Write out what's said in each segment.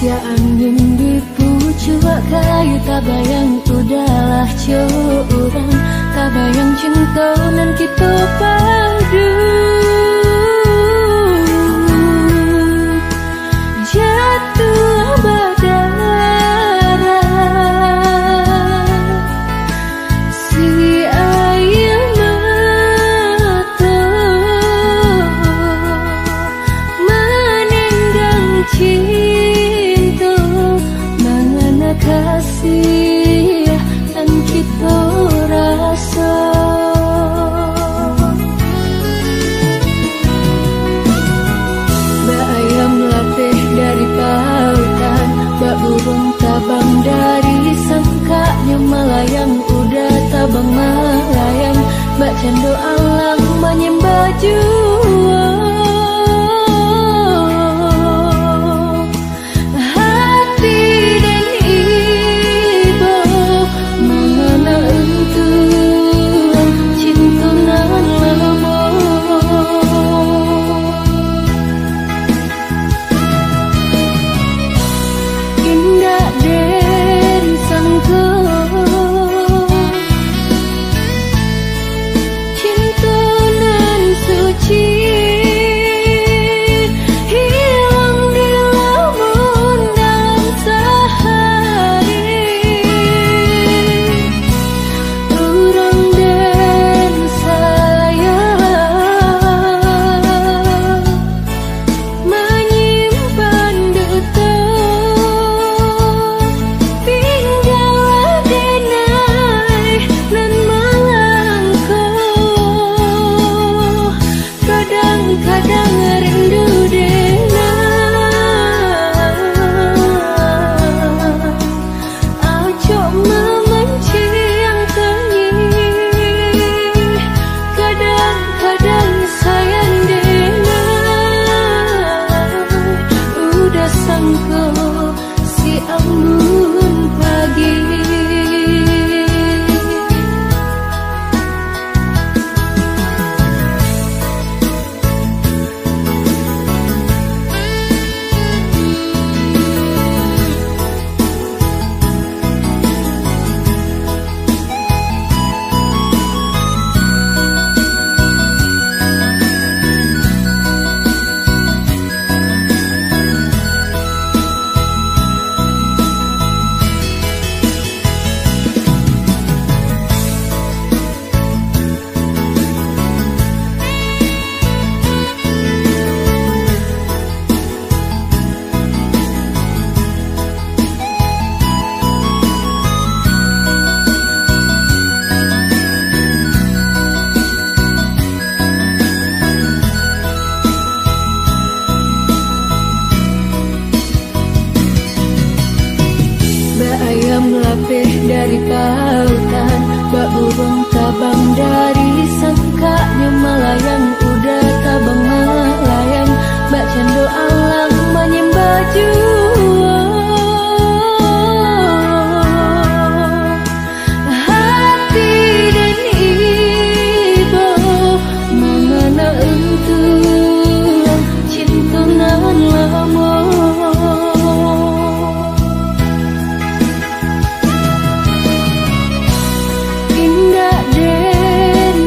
sia angin di pucuk kayu, tak bayang udahlah curang, tak bayang cinta nan kita padu. Jatuh badara si air mata meninggang cinta, mana kasih yang kita rasa. Mbak ayam latih dari pautan, mbak burung tabang dari sangkanya, melayang udah tabang melayang, mbak cendo alang menyembah jua. Hati dan ibu mengenal untuk cinta nan lama. Indah den sangka cinta nan suci, hilang di lamun dalam sehari. Urang den sayang menyimpan duka, tinggal denai nan melangkah, kadang-kadang rindu denai, acok memenci yang kenyih, kadang-kadang sayang denai, udah sangka si ambun pagi. Mbak ayam latih dari pautan, mbak burung tabang dari sangkanya, melayang udah tabang melayang, mbak cendo alang menyembah jua. Hati dan ibu mengenal untuk cinta nan lama. Indah den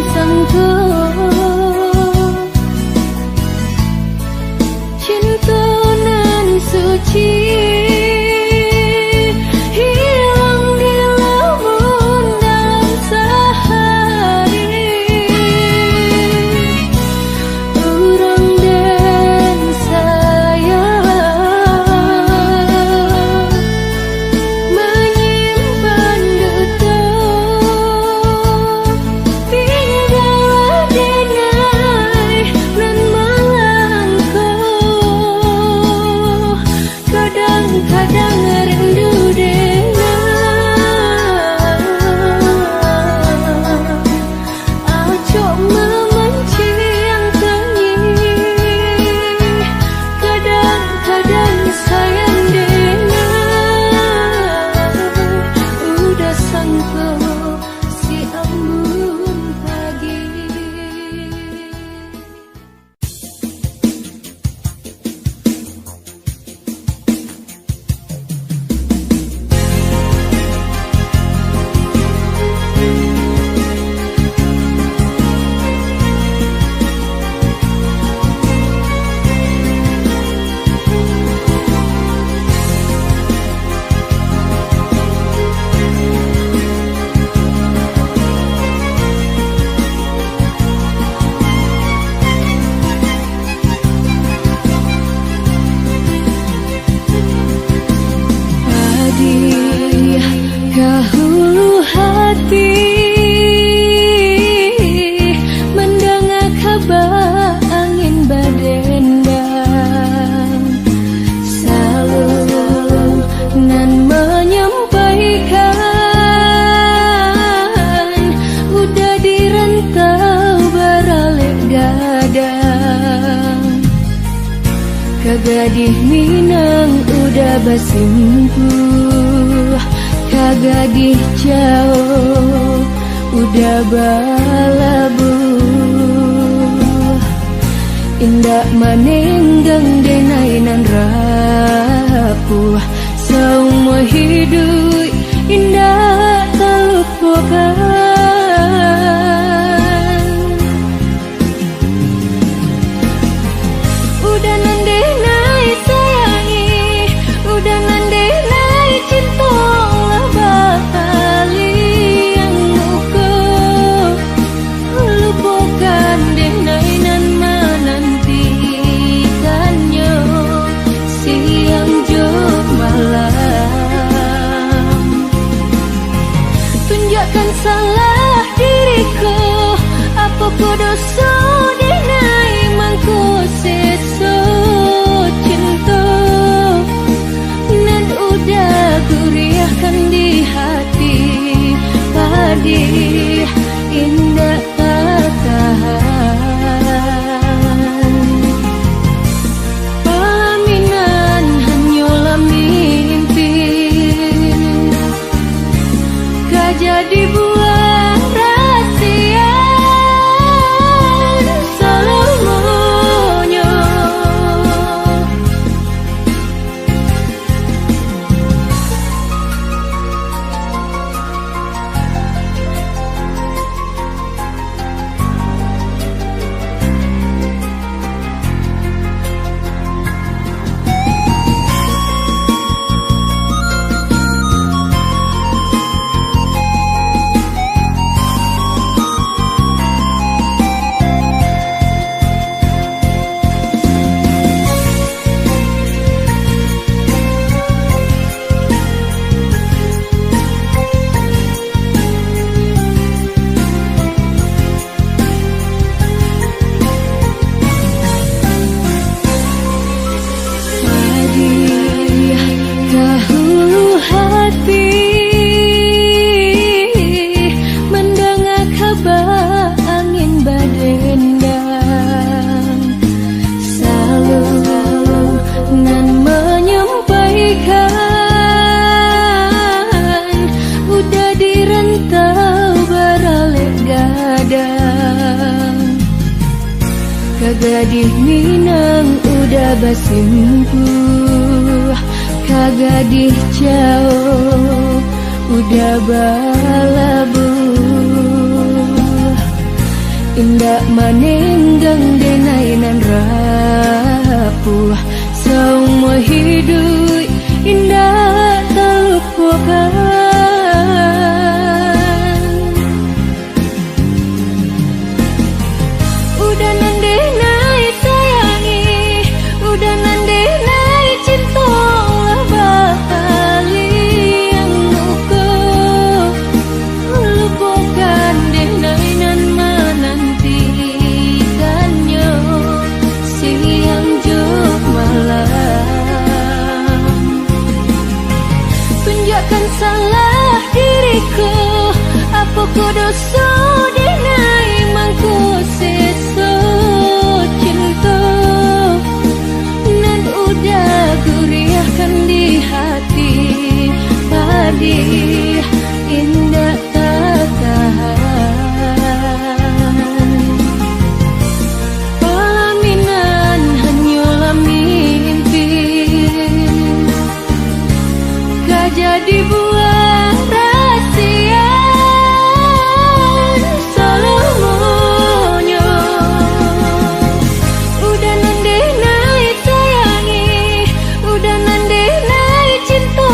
Kagadih Minang udah basimpuh, kagadih jauh udah balabuh. Indak manenggang denainan rapuh, semua hidup indah terlupakan. Udah nande nai sayangi, udah nande nai cinta lah bakali yang muka. Lupakan denai nan menantikannya siang jo malam. Tunjukkan salah diriku, apa ku dosa denai mangku seso cinta. Nan udah guriahkan di hati, padih indah tak tahan. Pelaminan hanyalah mimpi, gak jadi buah rahasia selamanya. Dahulu hati mendengar kabar angin badendang, selalu nan menyampaikan udah dirantau beralih gadang. Kagadih Minang udah basimpuh, kagadih jauh udah balabuh. Indak manenggang denainan rapuh, semua hidup indah terlupakan. Udah nande nai sayangi, udah nande nai cinta lah bakali yang muka. Lupakan denai nan menantikannya siang jo malam. Tunjukkan salah diriku, apa ku dosa denai mangku seso cinta. Nan udah guriahkan di hati, padih indah tak tahan. Pelaminan hanyalah mimpi, gak jadi buah rahasia selamanya. Udah nande nai sayangi, udah nande nai cinta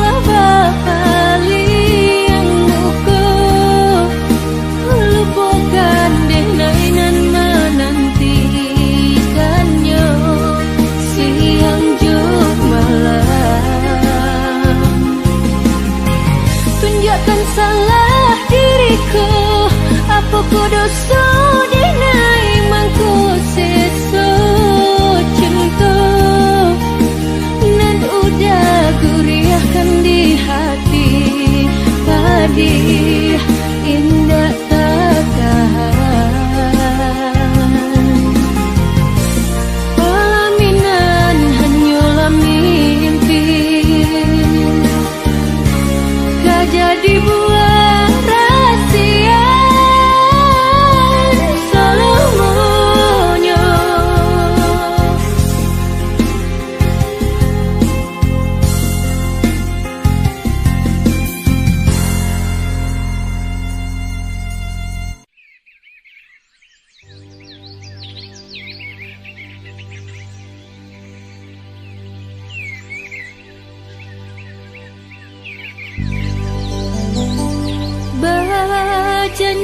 lah bakali yang muka. Lupakan denai nan menantikannya siang jo malam. Tunjukkan salah diriku, apa ku dosa denai mangku seso cinta. Nan udah guriahkan di hati, padih indah tak tahan. Pelaminan hanya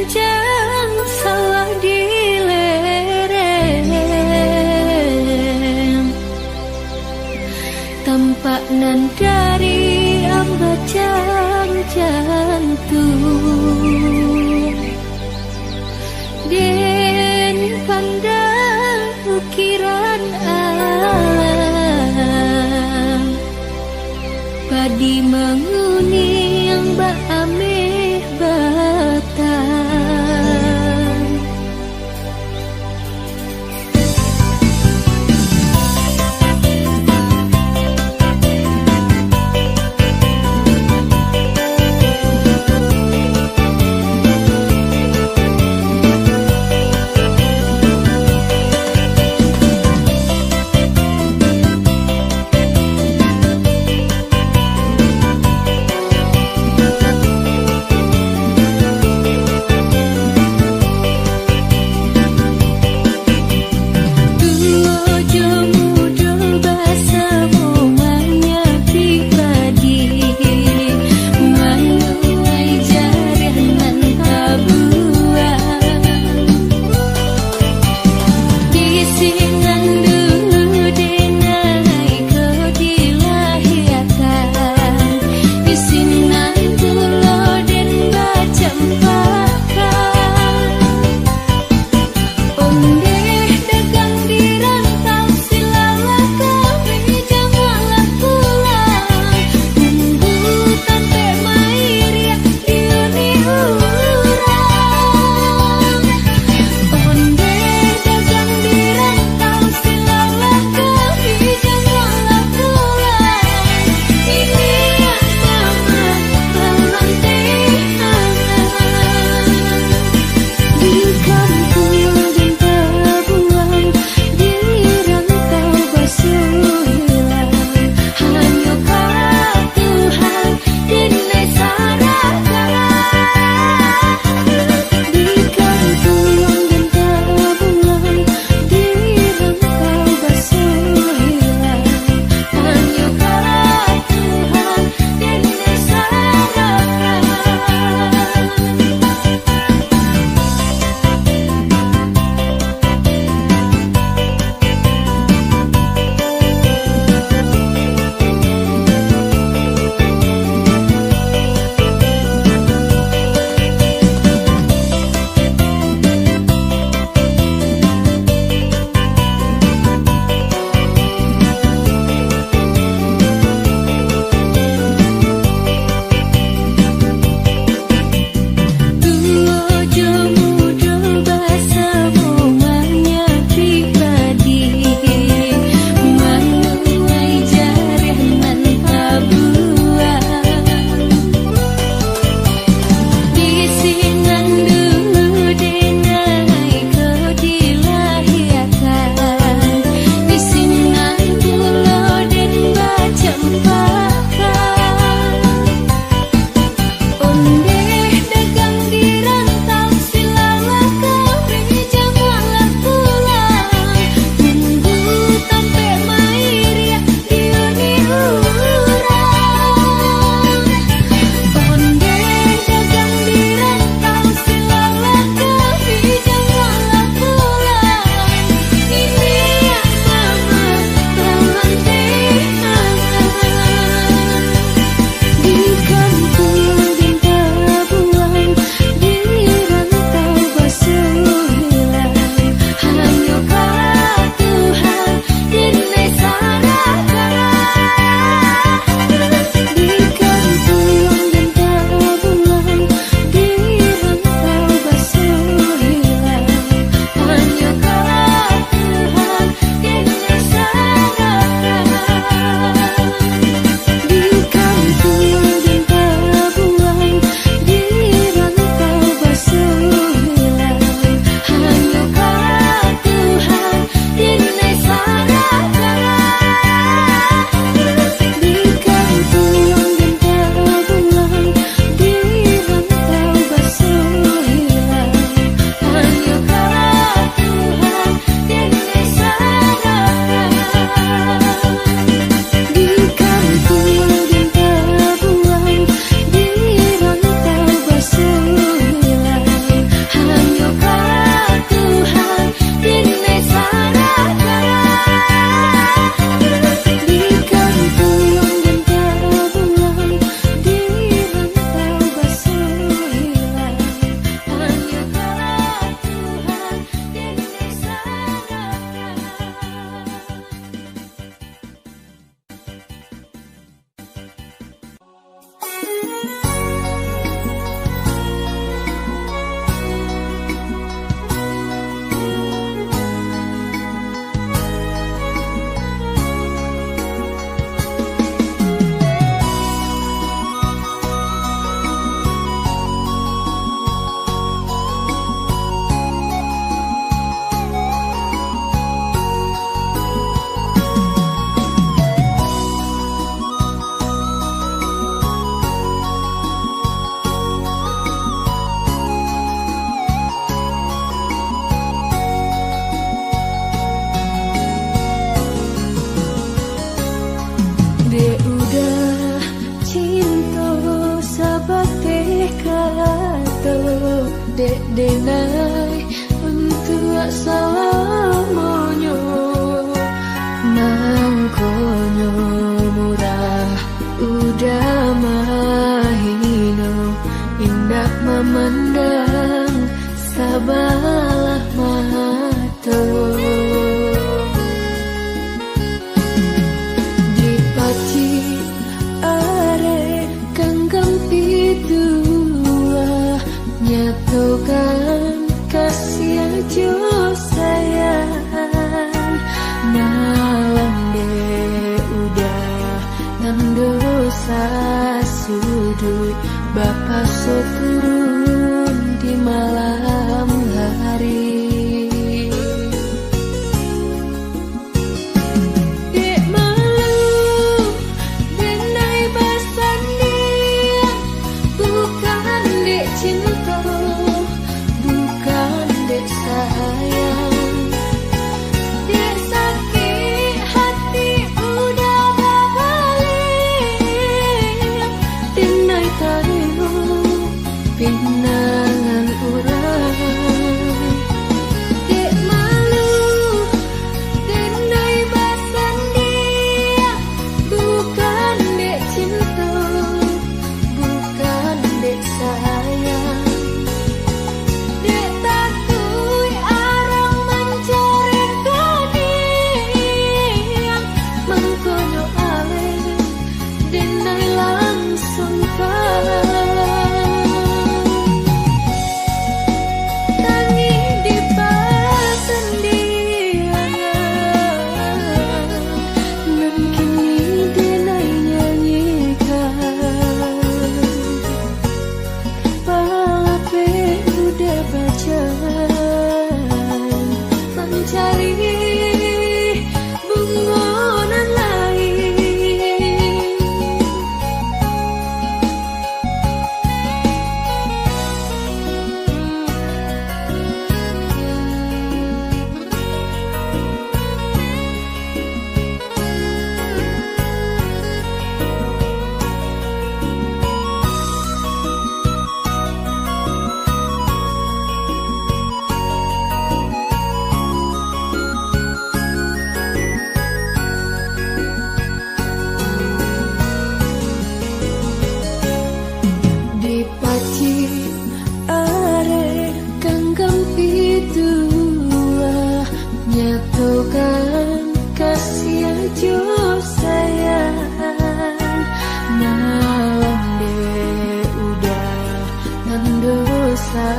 panjang sawah di lereng, tampak nan dari ambacang jantung. Den pandang ukiran alam, padi menguning bak ameh batang. denai untuk salamonyo mangkonyo murah udah mahino indah memandang sabalah mato di paci are kangkang pitua nyatokan kasih aja sayang malam deh udah dan dosa sudut Bapak so turun di malam hari. Dek malu denai basan dia bukan dek cinta bukan dek sayang dek sakit hati udah berbalik denai tarimu pinangan urang dek malu denai basan dia bukan dek cinta bukan dek sayang dek takui arang mencari kadiang mengkono ale denai langsung tangi di pasan dia nan kini denai nyanyikan palape udah bacaan mencari bungonan lain di paci are kangkang pitua nyatokan kasih aja sayang malam deh udah dan dosa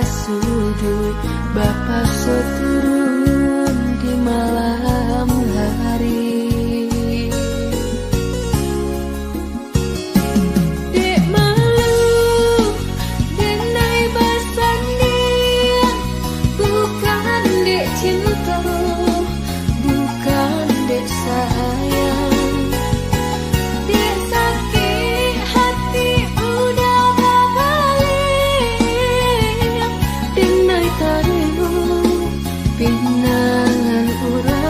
sudut Bapak so turun di malam hari. Dek malu denai basan dia bukan dek cinta bukan dek sayang dek sakit hati udah berbalik denai tarimu pinangan urang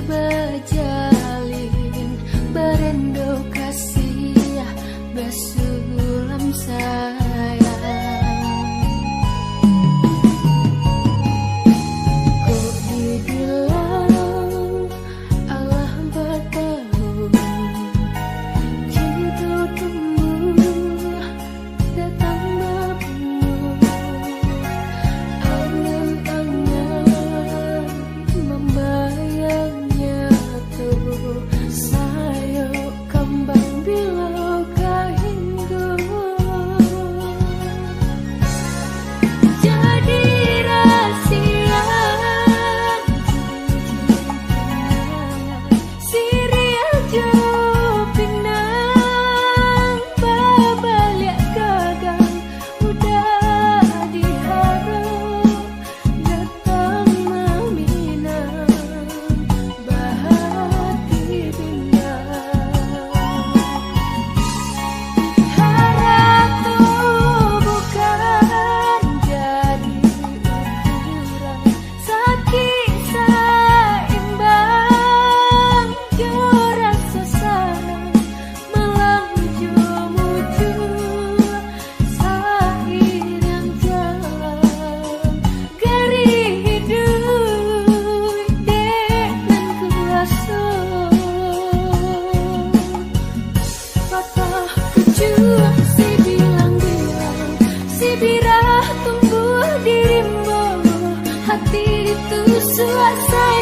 bajalin berendo kasih basulam sayang. Kok dibilang Allah bertahun cinta tumbuh datang berbunuh angan-angan membayangnya tuh sayo kembang bilau kahinggo jadi rahasia siri aja pinang babalik gagang udah diharap datang meminang bahati pindah harap tuh bukan jadi ukuran sakit saimbang joran sesana malam jumuju sahir yang jalan gari hidup dengan kuasa patah kejuang si bilang-bilang si birah tumbuh di rimbo hati itu suasana